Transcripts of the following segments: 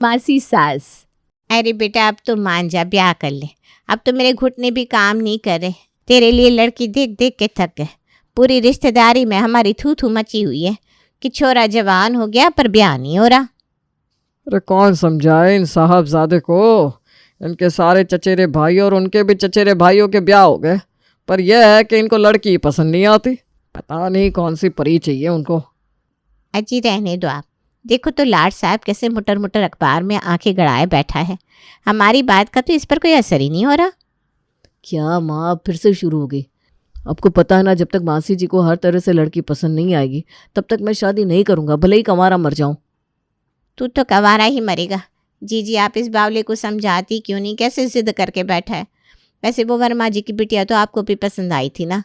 मासी सास। अरे बेटा अब तो मान जा, ब्याह कर ले। अब तो मेरे घुटने भी काम नहीं कर रहे। तेरे लिए लड़की देख देख के थक गए। पूरी रिश्तेदारी में हमारी थू थू मची हुई है कि छोरा जवान हो गया पर ब्याह नहीं हो रहा। अरे कौन समझाए इन साहबजादे को। इनके सारे चचेरे भाई और उनके भी चचेरे भाइयों के ब्याह हो गए, पर यह है कि इनको लड़की पसंद नहीं आती। पता नहीं कौन सी परी चाहिए उनको। अजी रहने दो आप। देखो तो लाड साहब कैसे मुटर मुटर अखबार में आंखें गड़ाए बैठा है। हमारी बात का तो इस पर कोई असर ही नहीं हो रहा। क्या माँ फिर से शुरू हो गई। आपको पता है ना, जब तक मासी जी को हर तरह से लड़की पसंद नहीं आएगी तब तक मैं शादी नहीं करूँगा, भले ही कंवारा मर जाऊँ। तू तो कंवारा ही मरेगा। जी आप इस बावले को समझाती क्यों नहीं, कैसे जिद करके बैठा है। वैसे वो वर्मा जी की बिटिया तो आपको भी पसंद आई थी ना।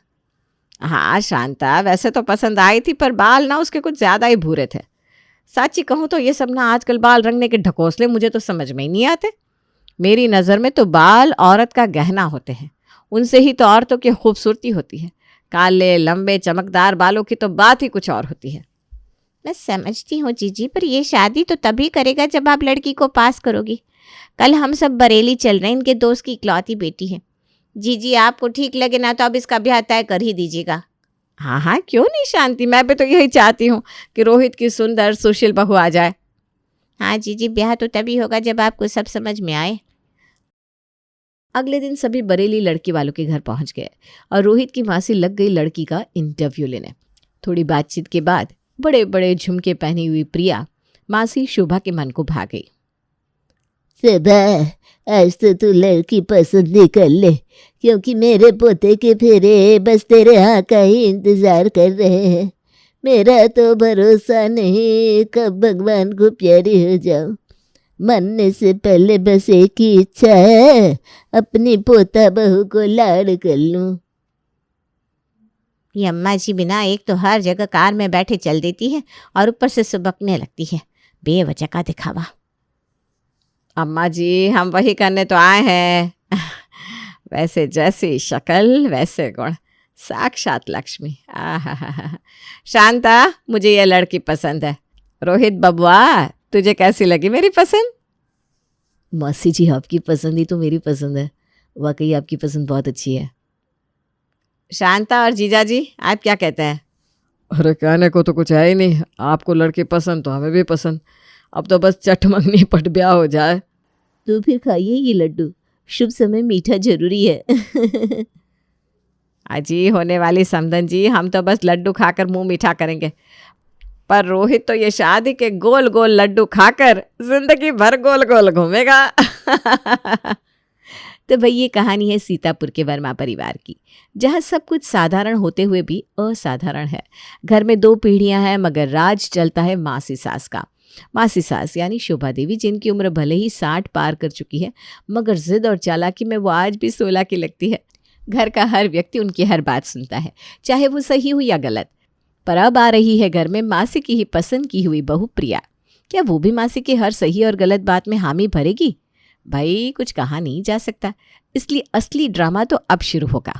हाँ शांता, वैसे तो पसंद आई थी, पर बाल ना उसके कुछ ज़्यादा ही भूरे थे। सच्ची कहूँ तो ये सब ना आजकल बाल रंगने के ढकोसले मुझे तो समझ में ही नहीं आते। मेरी नज़र में तो बाल औरत का गहना होते हैं, उनसे ही तो औरतों की खूबसूरती होती है। काले लंबे चमकदार बालों की तो बात ही कुछ और होती है। मैं समझती हूँ जीजी, पर ये शादी तो तभी करेगा जब आप लड़की को पास करोगी। कल हम सब बरेली चल रहे हैं, इनके दोस्त की इकलौती बेटी है। जी आपको ठीक लगे ना तो अब इसका ब्याह तय कर ही दीजिएगा। हाँ हाँ क्यों नहीं शांति, मैं भी तो यही चाहती हूँ कि रोहित की सुंदर सुशील बहू आ जाए। हाँ जी ब्याह तो तभी होगा जब आपको सब समझ में आए। अगले दिन सभी बरेली लड़की वालों के घर पहुंच गए और रोहित की मासी लग गई लड़की का इंटरव्यू लेने। थोड़ी बातचीत के बाद बड़े बड़े झुमके पहनी हुई प्रिया मासी शोभा के मन को भा गई। शोभा, आज तो तू लड़की पसंद ही कर ले, क्योंकि मेरे पोते के फेरे बस तेरे हाँ का ही इंतजार कर रहे हैं। मेरा तो भरोसा नहीं कब भगवान को प्यारी हो जाऊं। मरने से पहले बस एक ही इच्छा है, अपनी पोता बहू को लाड़ कर लूं। ये अम्मा जी बिना एक तो हर जगह कार में बैठे चल देती है और ऊपर से सुबकने लगती है। बेवजह का दिखावा। अम्मा जी हम वही करने तो आए हैं। वैसे जैसी शक्ल वैसे गुण, साक्षात लक्ष्मी। आहा। शांता, मुझे ये लड़की पसंद है। रोहित बबुआ, तुझे कैसी लगी मेरी पसंद? मासी जी आपकी पसंद ही तो मेरी पसंद है। वाकई आपकी पसंद बहुत अच्छी है। शांता और जीजा जी आप क्या कहते हैं? अरे कहने को तो कुछ है ही नहीं, आपको लड़की पसंद तो हमें भी पसंद। अब तो बस चटमंगनी पट ब्याह हो जाए। तो फिर खाइए ये लड्डू, शुभ समय मीठा जरूरी है। अजी होने वाली समधन जी, हम तो बस लड्डू खाकर मुंह मीठा करेंगे, पर रोहित तो ये शादी के गोल गोल लड्डू खाकर जिंदगी भर गोल गोल घूमेगा। तो भाई ये कहानी है सीतापुर के वर्मा परिवार की, जहाँ सब कुछ साधारण होते हुए भी असाधारण है। घर में 2 पीढ़ियां हैं मगर राज चलता है मासी सास का। मासी सास यानी शोभा देवी, जिनकी उम्र भले ही 60 पार कर चुकी है मगर जिद और चालाकी में वो आज भी 16 की लगती है। घर का हर व्यक्ति उनकी हर बात सुनता है, चाहे वो सही हो या गलत। पर अब आ रही है घर में मासी की ही पसंद की हुई बहू प्रिया। क्या वो भी मासी की हर सही और गलत बात में हामी भरेगी? भाई कुछ कहा नहीं जा सकता, इसलिए असली ड्रामा तो अब शुरू होगा।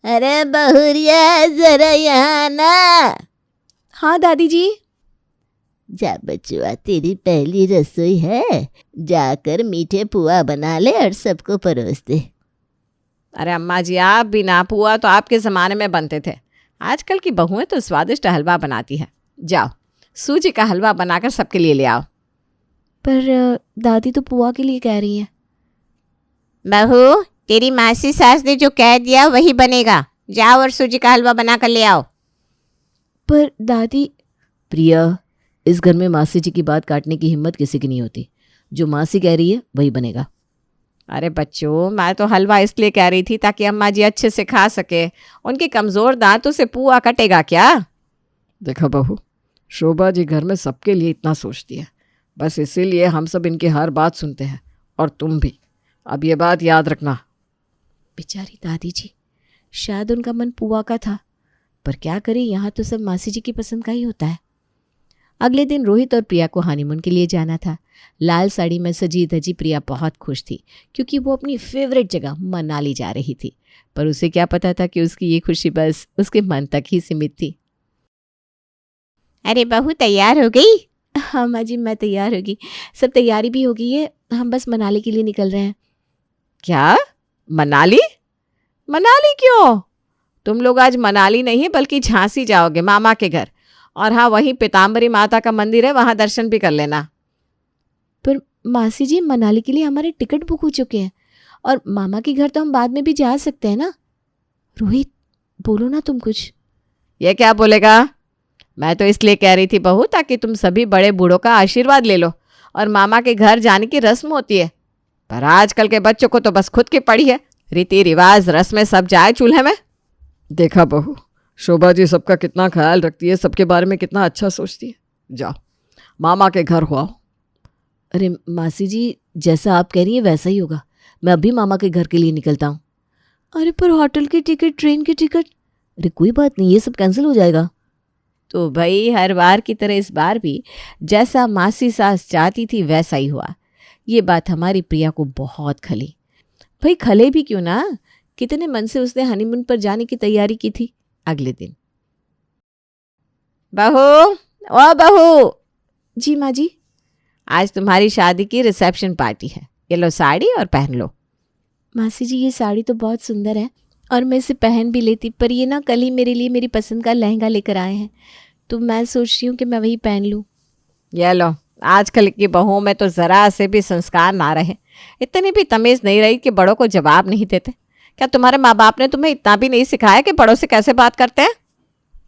अरे बहुरिया जरा यहाँ ना। हाँ दादी जी। जा बचुआ, तेरी पहली रसोई है, जाकर मीठे पुआ बना ले और सबको परोस दे। अरे अम्मा जी आप भी ना, पुआ तो आपके ज़माने में बनते थे, आजकल की बहुएं तो स्वादिष्ट हलवा बनाती है। जाओ सूजी का हलवा बनाकर सबके लिए ले आओ। पर दादी तो पुआ के लिए कह रही है। बहू, तेरी मासी सास ने जो कह दिया वही बनेगा। जाओ और सूजी का हलवा बनाकर ले आओ। पर दादी। प्रिया, इस घर में मासी जी की बात काटने की हिम्मत किसी की नहीं होती। जो मासी कह रही है वही बनेगा। अरे बच्चों, मैं तो हलवा इसलिए कह रही थी ताकि अम्मा जी अच्छे से खा सके। उनके कमज़ोर दांतों से पुआ कटेगा क्या? देखा बहू, शोभा जी घर में सबके लिए इतना सोचती है, बस इसीलिए हम सब इनकी हर बात सुनते हैं, और तुम भी। अब ये बात याद रखना। बेचारी दादी जी, शायद उनका मन पुआ का था, पर क्या करें, यहाँ तो सब मासी जी की पसंद का ही होता है। अगले दिन रोहित और प्रिया को हनीमून के लिए जाना था। लाल साड़ी में सजी धजी प्रिया बहुत खुश थी, क्योंकि वो अपनी फेवरेट जगह मनाली जा रही थी। पर उसे क्या पता था कि उसकी ये खुशी बस उसके मन तक ही सीमित थी। अरे बहू तैयार हो गई? हाँ माँ जी, मैं तैयार होगी, सब तैयारी भी हो गई है, हम बस मनाली के लिए निकल रहे हैं। क्या? मनाली? मनाली क्यों? तुम लोग आज मनाली नहीं बल्कि झांसी जाओगे मामा के घर। और हाँ, वहीं पीताम्बरी माता का मंदिर है, वहाँ दर्शन भी कर लेना। पर मासी जी, मनाली के लिए हमारे टिकट बुक हो चुके हैं और मामा के घर तो हम बाद में भी जा सकते हैं ना। रोहित, बोलो ना तुम कुछ। ये क्या बोलेगा? मैं तो इसलिए कह रही थी बहू, ताकि तुम सभी बड़े बूढ़ों का आशीर्वाद ले लो और मामा के घर जाने की रस्म होती है। पर आजकल के बच्चों को तो बस खुद की पड़ी है, रीति रिवाज रस्में सब जाए चूल्हे में। देखा बहू, शोभा जी सबका कितना ख्याल रखती है, सबके बारे में कितना अच्छा सोचती है। जाओ मामा के घर हो आओ। अरे मासी जी, जैसा आप कह रही हैं वैसा ही होगा, मैं अभी मामा के घर के लिए निकलता हूँ। अरे पर होटल की टिकट, ट्रेन की टिकट, अरे कोई बात नहीं, ये सब कैंसिल हो जाएगा। तो भाई हर बार की तरह इस बार भी जैसा मासी सास चाहती थी वैसा ही हुआ। ये बात हमारी प्रिया को बहुत खली। भाई खले भी क्यों ना, कितने मन से उसने हनीमून पर जाने की तैयारी की थी। अगले दिन, बहू, ओ बहू। जी माँ जी। आज तुम्हारी शादी की रिसेप्शन पार्टी है, ये लो साड़ी और पहन लो। मासी जी, ये साड़ी तो बहुत सुंदर है और मैं इसे पहन भी लेती, पर ये ना कल ही मेरे लिए मेरी पसंद का लहंगा लेकर आए हैं, तो मैं सोच रही हूँ कि मैं वही पहन लूँ। ये लो, आजकल की बहुओं में तो ज़रा से भी संस्कार ना रहे, इतनी भी तमीज़ नहीं रही कि बड़ों को जवाब नहीं देते। क्या तुम्हारे माँ बाप ने तुम्हें इतना भी नहीं सिखाया कि बड़ों से कैसे बात करते हैं?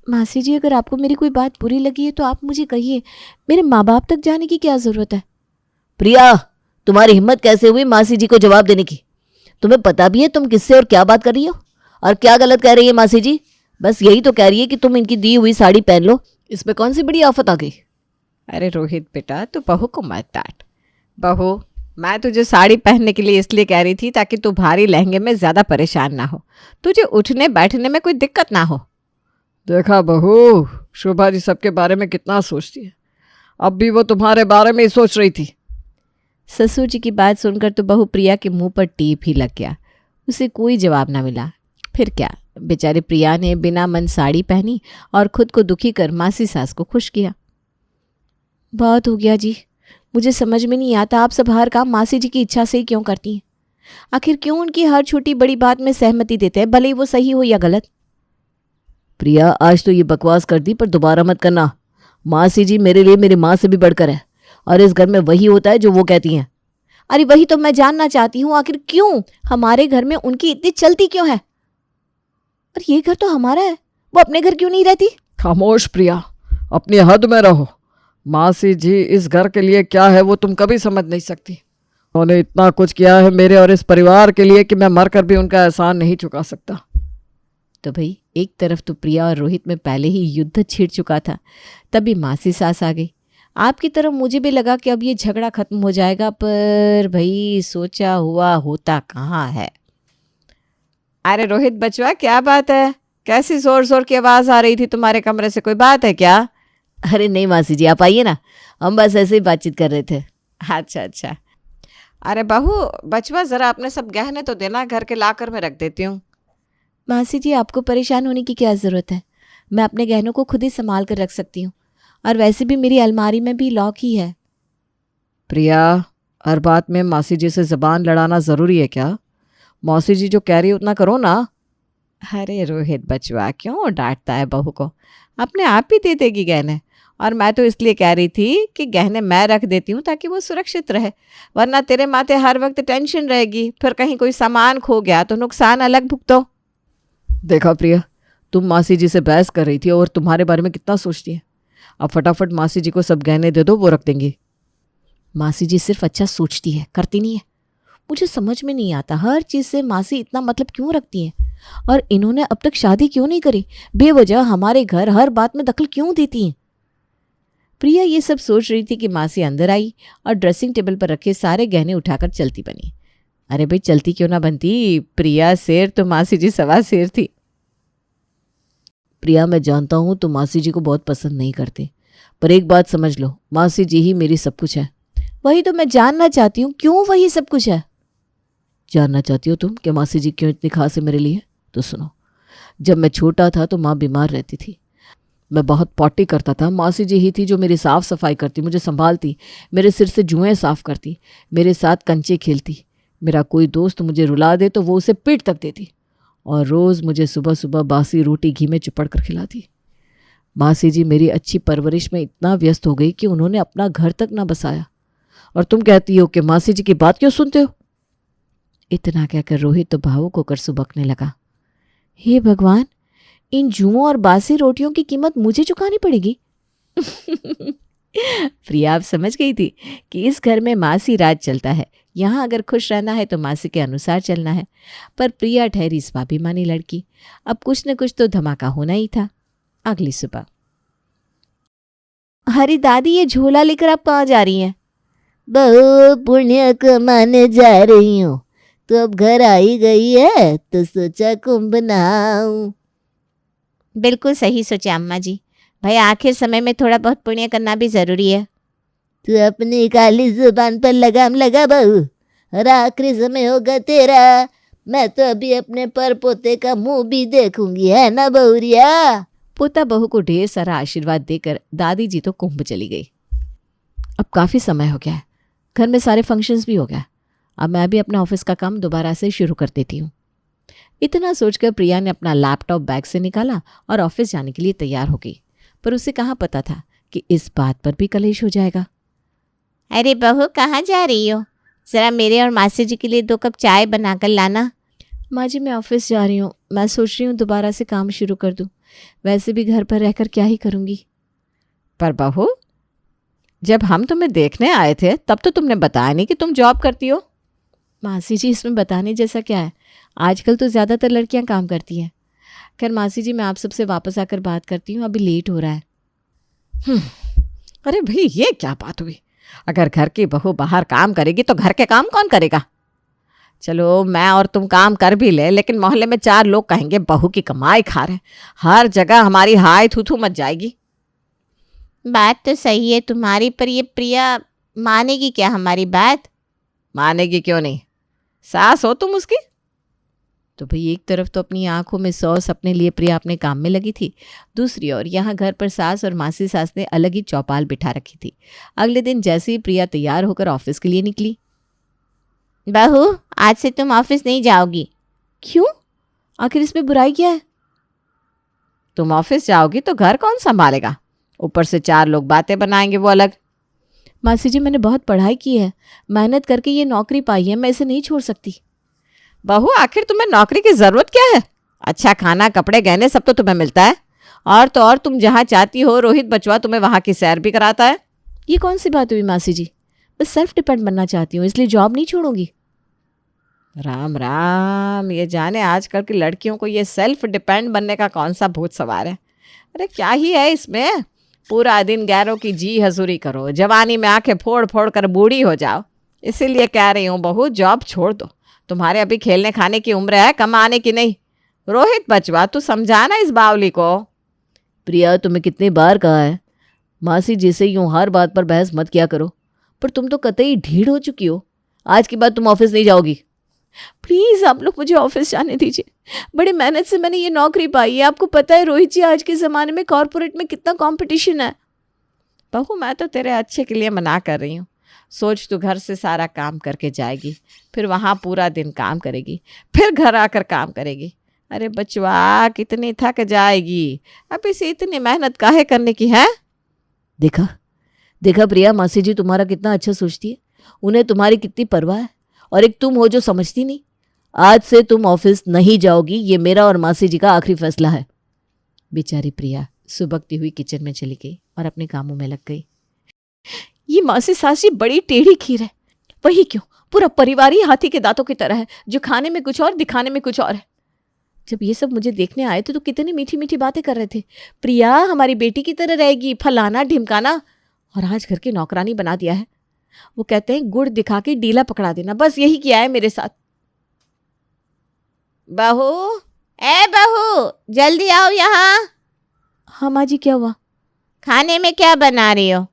मासी जी, अगर आपको मेरी कोई बात बुरी लगी है तो आप मुझे कहिए, मेरे माँ बाप तक जाने की क्या ज़रूरत है। प्रिया, तुम्हारी हिम्मत कैसे हुई मासी जी को जवाब देने की? तुम्हें पता भी है तुम किससे और क्या बात कर रही हो और क्या गलत कह रही है मासी जी? बस यही तो कह रही है कि तुम इनकी दी हुई साड़ी पहन लो, इसमें कौन सी बड़ी आफत आ गई? अरे रोहित बेटा, तू बहू को मत डांट। बहू, मैं तुझे साड़ी पहनने के लिए इसलिए कह रही थी ताकि तू भारी लहंगे में ज़्यादा परेशान ना हो, तुझे उठने बैठने में कोई दिक्कत ना हो। देखा बहू, शोभा जी सबके बारे में कितना सोचती है, अब भी वो तुम्हारे बारे में ही सोच रही थी। ससुर जी की बात सुनकर तो बहू प्रिया के मुंह पर टीप ही लग गया, उसे कोई जवाब ना मिला। फिर क्या, बेचारी प्रिया ने बिना मन साड़ी पहनी और खुद को दुखी कर मासी सास को खुश किया। बहुत हो गया जी, मुझे समझ में नहीं आता आप सब हर काम मासी जी की इच्छा से ही क्यों करती हैं। आखिर क्यों उनकी हर छोटी बड़ी बात में सहमति देते हैं, भले ही वो सही हो या गलत। प्रिया, आज तो ये बकवास कर दी, पर दोबारा मत करना। मासी जी मेरे लिए मेरी माँ से भी बढ़कर है और इस घर में वही होता है जो वो कहती हैं। अरे वही तो मैं जानना चाहती हूँ, आखिर क्यों हमारे घर में उनकी इतनी चलती क्यों है। और ये घर तो हमारा है, वो अपने घर क्यों नहीं रहती? खामोश प्रिया, अपनी हद में रहो। मासी जी इस घर के लिए क्या है वो तुम कभी समझ नहीं सकती। उन्होंने इतना कुछ किया है मेरे और इस परिवार के लिए कि मैं मरकर भी उनका एहसान नहीं चुका सकता। तो भाई एक तरफ तो प्रिया और रोहित में पहले ही युद्ध छिड़ चुका था, तभी मासी सास आ गई। आपकी तरफ मुझे भी लगा कि अब ये झगड़ा खत्म हो जाएगा, पर भाई सोचा हुआ होता कहाँ है। अरे रोहित बचवा, क्या बात है? कैसी जोर जोर की आवाज़ आ रही थी तुम्हारे कमरे से, कोई बात है क्या? अरे नहीं मासी जी, आप आइए ना, हम बस ऐसे ही बातचीत कर रहे थे। अच्छा अच्छा। अरे बहू बचवा, ज़रा अपने सब गहने तो देना, घर के लाकर मैं रख देती हूँ। मासी जी, आपको परेशान होने की क्या ज़रूरत है, मैं अपने गहनों को खुद ही संभाल कर रख सकती हूँ, और वैसे भी मेरी अलमारी में भी लॉक ही है। प्रिया, हर बात में मासी जी से ज़बान लड़ाना ज़रूरी है क्या? मौसी जी जो कह रही है उतना करो ना। अरे रोहित बचवा, क्यों डांटता है बहू को, अपने आप ही दे देगी गहने। और मैं तो इसलिए कह रही थी कि गहने मैं रख देती हूँ ताकि वो सुरक्षित रहे, वरना तेरे माथे हर वक्त टेंशन रहेगी, फिर कहीं कोई सामान खो गया तो नुकसान अलग भुगतो। देखा प्रिया, तुम मासी जी से बहस कर रही थी और तुम्हारे बारे में कितना सोचती है। अब फटाफट मासी जी को सब गहने दे दो, वो रख देंगी। मासी जी सिर्फ अच्छा सोचती है, करती नहीं है। मुझे समझ में नहीं आता हर चीज़ से मासी इतना मतलब क्यों रखती हैं, और इन्होंने अब तक शादी क्यों नहीं करी, बेवजह हमारे घर हर बात में दखल क्यों देती हैं। प्रिया ये सब सोच रही थी कि मासी अंदर आई और ड्रेसिंग टेबल पर रखे सारे गहने उठाकर चलती बनी। अरे भाई चलती क्यों ना बनती, प्रिया शेर तो मासी जी सवा शेर थी। प्रिया, मैं जानता हूँ तुम मासी जी को बहुत पसंद नहीं करते, पर एक बात समझ लो, मासी जी ही मेरी सब कुछ है। वही तो मैं जानना चाहती हूँ, क्यों वही सब कुछ है। जानना चाहती हो तुम कि मासी जी क्यों इतनी खास है मेरे लिए? तो सुनो, जब मैं छोटा था तो माँ बीमार रहती थी। मैं बहुत पॉटी करता था। मासी जी ही थी जो मेरी साफ़ सफाई करती, मुझे संभालती, मेरे सिर से जुएँ साफ़ करती, मेरे साथ कंचे खेलती। मेरा कोई दोस्त मुझे रुला दे तो वो उसे पीट तक देती, और रोज़ मुझे सुबह सुबह बासी रोटी घी में चुपड़ कर खिलाती। मासी जी मेरी अच्छी परवरिश में इतना व्यस्त हो गई कि उन्होंने अपना घर तक ना बसाया। और तुम कहती हो कि मासी जी की बात क्यों सुनते हो? इतना कहकर रोहित तो भावुक होकर सुबकने लगा। हे भगवान, इन जुओं और बासी रोटियों की कीमत मुझे चुकानी पड़ेगी। प्रिया अब समझ गई थी कि इस घर में मासी राज चलता है। यहाँ अगर खुश रहना है तो मासी के अनुसार चलना है। पर प्रिया ठहरी स्वाभिमानी लड़की, अब कुछ न कुछ तो धमाका होना ही था। अगली सुबह, हरी दादी, ये झोला लेकर आप कहाँ जा रही हैं? बहू, पुण्य कमाने जा रही हूँ। तो अब घर आई गई है तो सोचा कुंभ नहाऊं। बिल्कुल सही सोचा अम्मा जी। भाई आखिर समय में थोड़ा बहुत पुण्य करना भी ज़रूरी है। तू अपनी काली जुबान पर लगाम लगा बहू, और आखिरी समय होगा तेरा। मैं तो अभी अपने पर पोते का मुंह भी देखूंगी, है ना बहुरिया? पोता बहू को ढेर सारा आशीर्वाद देकर दादी जी तो कुंभ चली गई। अब काफ़ी समय हो गया है, घर में सारे फंक्शंस भी हो गया। अब मैं भी अपना ऑफिस का काम दोबारा से शुरू कर देती हूँ। इतना सोचकर प्रिया ने अपना लैपटॉप बैग से निकाला और ऑफिस जाने के लिए तैयार हो गई। पर उसे कहाँ पता था कि इस बात पर भी कलेश हो जाएगा। अरे बहू, कहाँ जा रही हो? ज़रा मेरे और मासी जी के लिए 2 कप चाय बनाकर लाना। माँ जी, मैं ऑफिस जा रही हूँ। मैं सोच रही हूँ दोबारा से काम शुरू कर दूँ। वैसे भी घर पर रहकर क्या ही करूँगी। पर बहू, जब हम तुम्हें देखने आए थे तब तो तुमने बताया नहीं कि तुम जॉब करती हो। मासी जी, इसमें बताने जैसा क्या है? आजकल तो ज़्यादातर लड़कियां काम करती हैं। खैर मासी जी, मैं आप सबसे वापस आकर बात करती हूँ, अभी लेट हो रहा है। अरे भाई, ये क्या बात हुई? अगर घर की बहू बाहर काम करेगी तो घर के काम कौन करेगा? चलो मैं और तुम काम कर भी ले, लेकिन मोहल्ले में 4 लोग कहेंगे बहू की कमाई खा रहे। हर जगह हमारी हाय थू थू मच जाएगी। बात तो सही है तुम्हारी, पर ये प्रिया मानेगी क्या हमारी बात? मानेगी क्यों नहीं? सास हो तुम उसकी। तो भाई, एक तरफ तो अपनी आंखों में 100 सपने लिए प्रिया अपने काम में लगी थी, दूसरी ओर यहाँ घर पर सास और मासी सास ने अलग ही चौपाल बिठा रखी थी। अगले दिन जैसे ही प्रिया तैयार होकर ऑफिस के लिए निकली। बहू, आज से तुम ऑफिस नहीं जाओगी। क्यों? आखिर इसमें बुराई क्या है? तुम ऑफिस जाओगी तो घर कौन संभालेगा? ऊपर से 4 लोग बातें बनाएंगे, वो अलग। मासी जी, मैंने बहुत पढ़ाई की है, मेहनत करके ये नौकरी पाई है, मैं इसे नहीं छोड़ सकती। बहू, आखिर तुम्हें नौकरी की जरूरत क्या है? अच्छा खाना, कपड़े, गहने सब तो तुम्हें मिलता है। और तो और तुम जहाँ चाहती हो रोहित बचवा तुम्हें वहाँ की सैर भी कराता है। ये कौन सी बात हुई मासी जी? बस सेल्फ डिपेंड बनना चाहती हूँ, इसलिए जॉब नहीं छोड़ूंगी। राम राम, ये जाने आजकल की लड़कियों को ये सेल्फ डिपेंड बनने का कौन सा भूत सवार है। अरे क्या ही है इसमें? पूरा दिन गैरों की जी हजूरी करो, जवानी में आंखें फोड़ फोड़ कर बूढ़ी हो जाओ। इसीलिए कह रही हूँ बहू, जॉब छोड़ दो। तुम्हारे अभी खेलने खाने की उम्र है, कमाने की नहीं। रोहित बचवा, तू समझाना इस बावली को। प्रिया, तुम्हें कितनी बार कहा है मासी जी से यूं हर बात पर बहस मत किया करो, पर तुम तो कतई ढीठ हो चुकी हो। आज के बाद तुम ऑफिस नहीं जाओगी। प्लीज़ आप लोग मुझे ऑफिस जाने दीजिए। बड़ी मेहनत से मैंने ये नौकरी पाई है। आपको पता है रोहित जी, आज के ज़माने में कॉरपोरेट में कितना कंपटीशन है। बहू, मैं तो तेरे अच्छे के लिए मना कर रही हूँ। सोच, तू घर से सारा काम करके जाएगी, फिर वहाँ पूरा दिन काम करेगी, फिर घर आकर काम करेगी। अरे बचवा, कितनी थक जाएगी। अब इसे इतनी मेहनत काहे करने की है? देखा देखा प्रिया, मासी जी तुम्हारा कितना अच्छा सोचती है, उन्हें तुम्हारी कितनी परवाह है। और एक तुम हो जो समझती नहीं। आज से तुम ऑफिस नहीं जाओगी, ये मेरा और मासी जी का आखिरी फैसला है। बेचारी प्रिया सुबकती हुई किचन में चली गई और अपने कामों में लग गई। ये मासी सासी बड़ी टेढ़ी खीर है। वही क्यों, पूरा परिवार ही हाथी के दांतों की तरह है, जो खाने में कुछ और दिखाने में कुछ और है। जब ये सब मुझे देखने आए थे तो कितनी मीठी मीठी बातें कर रहे थे। प्रिया हमारी बेटी की तरह रहेगी, फलाना ढिमकाना, और आज घर की नौकरानी बना दिया है। वो कहते हैं गुड़ दिखा के डीला पकड़ा देना, बस यही किया है मेरे साथ। बहू, ए बहू, जल्दी आओ यहाँ। हाँ माँ जी, क्या हुआ? खाने में क्या बना रही हो?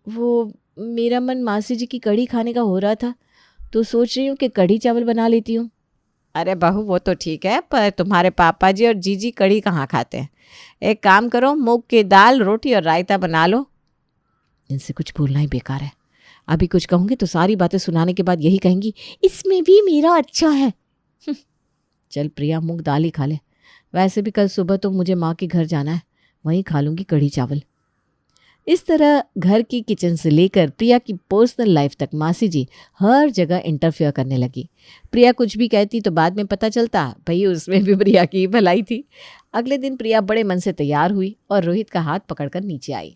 वो मेरा मन मासी जी की कढ़ी खाने का हो रहा था, तो सोच रही हूँ कि कढ़ी चावल बना लेती हूँ। अरे बहू वो तो ठीक है, पर तुम्हारे पापा जी और जीजी कढ़ी कहाँ खाते हैं? एक काम करो, मूंग की दाल, रोटी और रायता बना लो। इनसे कुछ बोलना ही बेकार है। अभी कुछ कहूँगी तो सारी बातें सुनाने के बाद यही कहेंगी, इसमें भी मेरा अच्छा है। चल प्रिया, मूंग दाल ही खा ले। वैसे भी कल सुबह तो मुझे माँ के घर जाना है, वहीं खा लूँगी कढ़ी चावल। इस तरह घर की किचन से लेकर प्रिया की पर्सनल लाइफ तक मासी जी हर जगह इंटरफेयर करने लगी। प्रिया कुछ भी कहती तो बाद में पता चलता भाई उसमें भी प्रिया की ही भलाई थी। अगले दिन प्रिया बड़े मन से तैयार हुई और रोहित का हाथ पकड़कर नीचे आई।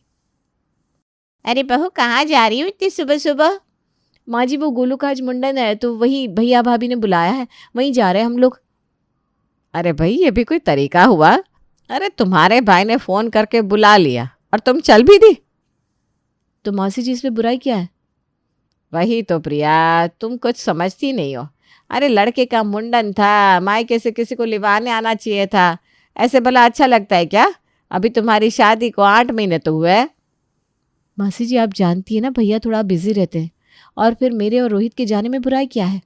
अरे बहू कहाँ जा रही हो इतनी सुबह सुबह? माँ जी वो गोलू का आज मुंडन है तो वही भैया भाभी ने बुलाया है, वहीं जा रहे हैं हम लोग। अरे भाई ये भी कोई तरीका हुआ? अरे तुम्हारे भाई ने फ़ोन करके बुला लिया और तुम चल भी दी। तो मौसी जी इसमें बुराई क्या है? वही तो प्रिया, तुम कुछ समझती नहीं हो। अरे लड़के का मुंडन था, मायके से किसी को लिवाने आना चाहिए था। ऐसे भला अच्छा लगता है क्या? अभी तुम्हारी शादी को 8 महीने तो हुए। मासी जी आप जानती है ना भैया थोड़ा बिजी रहते हैं, और फिर मेरे और रोहित के जाने में बुराई क्या है?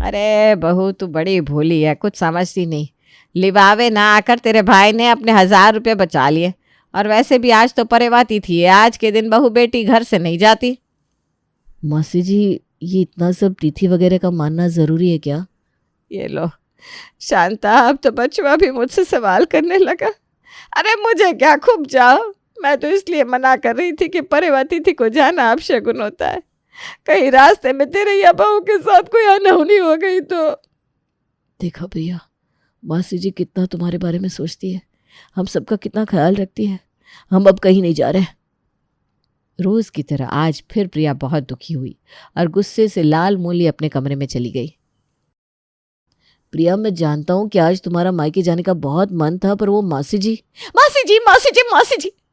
अरे बहू तू बड़ी भोली है, कुछ समझती नहीं। लिवावे ना आकर तेरे भाई ने अपने 1000 रुपये बचा लिए, और वैसे भी आज तो परेवाती थी, आज के दिन बहू बेटी घर से नहीं जाती। मासी जी ये इतना सब तिथि वगैरह का मानना ज़रूरी है क्या? ये लो शांता, अब तो बचवा भी मुझसे सवाल करने लगा। अरे मुझे क्या, खूब जाओ। मैं तो इसलिए मना कर रही थी कि परेवाती थी को जाना अब शगुन होता है। कहीं रास्ते में तेरे या बहू के साथ कोई अनहोनी हो गई तो। देखा प्रिया, मासी जी कितना तुम्हारे बारे में सोचती है, हम सबका कितना ख्याल रखती है। हम अब कहीं नहीं जा रहे। रोज की तरह आज फिर प्रिया बहुत दुखी हुई और गुस्से से लाल मूली अपने कमरे में चली गई। प्रिया मैं जानता हूँ कि आज तुम्हारा मायके जाने का बहुत मन था, पर वो मासी जी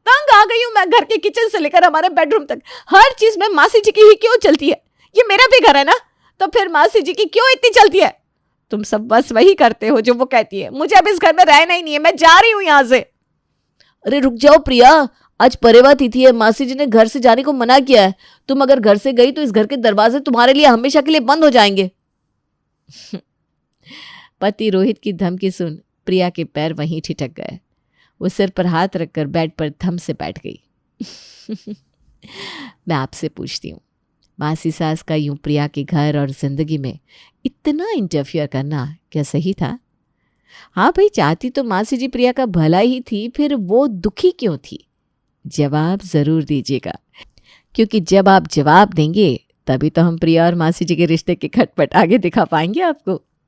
तंग आ गई हूँ मैं। घर के किचन से लेकर हमारे बेडरूम तक हर चीज में मासी जी की ही क्यों चलती है? ये मेरा भी घर है ना, तो फिर मासी जी की क्यों इतनी चलती है? तुम सब बस वही करते हो जो वो कहती है। मुझे अब इस घर में रहना ही नहीं है, मैं जा रही हूँ यहाँ से। अरे रुक जाओ प्रिया, आज परेवा तिथि है, मासी जी ने घर से जाने को मना किया है। तुम अगर घर से गई तो इस घर के दरवाजे तुम्हारे लिए हमेशा के लिए बंद हो जाएंगे। पति रोहित की धमकी सुन प्रिया के पैर वहीं ठिठक गए। वो सिर पर हाथ रखकर बेड पर थम से बैठ गई। मैं आपसे पूछती हूँ, मासी सास का यूं प्रिया के घर और जिंदगी में इतना इंटरफियर करना क्या सही था? हाँ भाई, चाहती तो मासी जी प्रिया का भला ही थी, फिर वो दुखी क्यों थी? जवाब जरूर दीजिएगा, क्योंकि जब आप जवाब देंगे तभी तो हम प्रिया और मासी जी के रिश्ते के खटपट आगे दिखा पाएंगे आपको।